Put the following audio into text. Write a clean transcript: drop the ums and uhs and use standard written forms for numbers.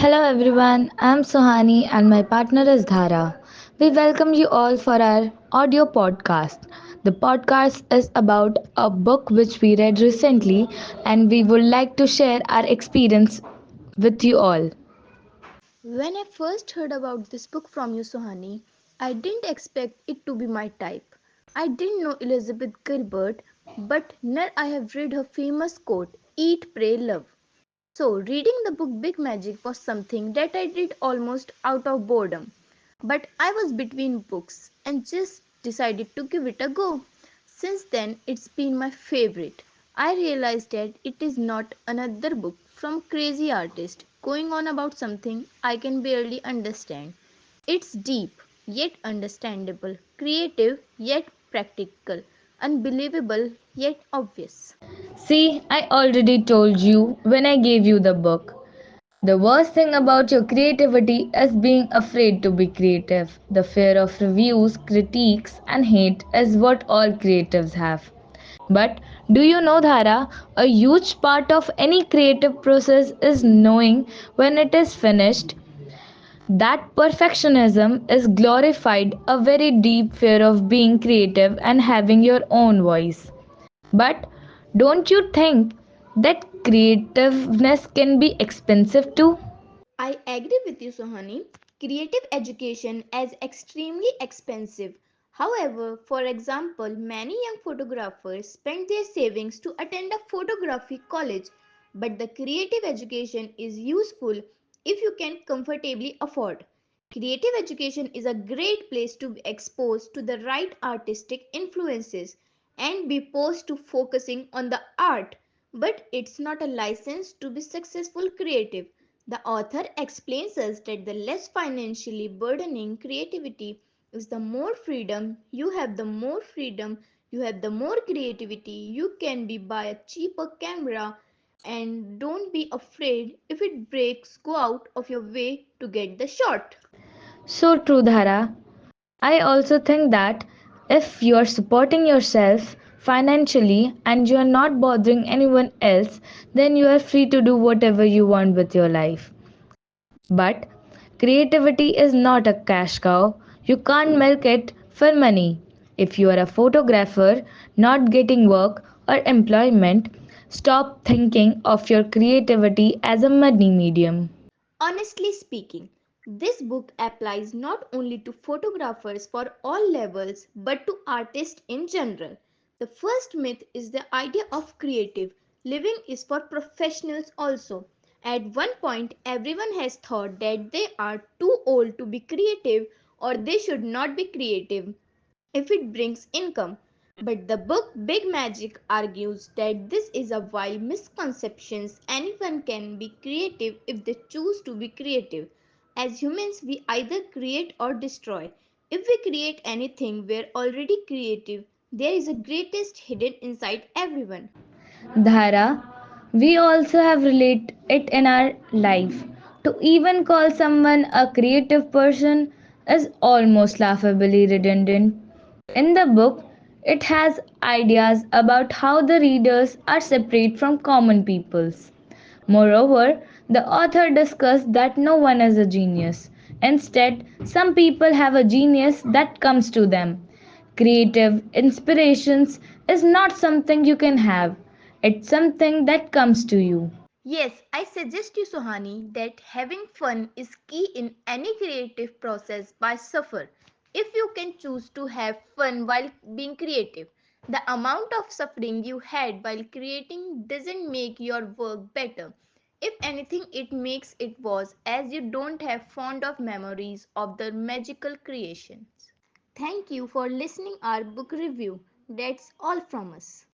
Hello everyone, I'm Sohani and my partner is Dhara. We welcome you all for our audio podcast. The podcast is about a book which we read recently and we would like to share our experience with you all. When I first heard about this book from you, Sohani, I didn't expect it to be my type. I didn't know Elizabeth Gilbert, but now I have read her famous quote, Eat, Pray, Love. So, reading the book Big Magic was something that I did almost out of boredom. But I was between books and just decided to give it a go. Since then, it's been my favorite. I realized that it is not another book from crazy artist going on about something I can barely understand. It's deep, yet understandable, creative, yet practical, unbelievable, yet obvious. See, I already told you when I gave you the book. The worst thing about your creativity is being afraid to be creative. The fear of reviews, critiques, and hate is what all creatives have. But do you know, Dhara, a huge part of any creative process is knowing when it is finished. That perfectionism is glorified, a very deep fear of being creative and having your own voice. But don't you think that creativeness can be expensive too? I agree with you, Sohani. Creative education is extremely expensive. However, for example, many young photographers spend their savings to attend a photography college, but the creative education is useful if you can comfortably afford. Creative education is a great place to be exposed to the right artistic influences and be posed to focusing on the art, but it's not a license to be successful creative. The author explains us that the less financially burdening creativity is, the more freedom you have, the more creativity you can be buy a cheaper camera, and don't be afraid if it breaks, go out of your way to get the shot. So true, Dhara. I also think that if you are supporting yourself financially and you are not bothering anyone else, then you are free to do whatever you want with your life. But creativity is not a cash cow. You can't milk it for money. If you are a photographer not getting work or employment, stop thinking of your creativity as a money medium. Honestly speaking, this book applies not only to photographers for all levels but to artists in general. The first myth is the idea of creative living is for professionals also. At one point, everyone has thought that they are too old to be creative or they should not be creative if it brings income. But the book Big Magic argues that this is a wild misconception. Anyone can be creative if they choose to be creative. As humans, we either create or destroy. If we create anything, we're already creative. There is a greatest hidden inside everyone. Dhara, we also have relate it in our life. To even call someone a creative person is almost laughably redundant. In the book, it has ideas about how the readers are separate from common peoples. Moreover, the author discussed that no one is a genius. Instead, some people have a genius that comes to them. Creative inspirations is not something you can have, it's something that comes to you. Yes, I suggest you, Sohani, that having fun is key in any creative process by suffer. If you can choose to have fun while being creative, the amount of suffering you had while creating doesn't make your work better. If anything, it makes it worse as you don't have fond of memories of the magical creations. Thank you for listening our book review. That's all from us.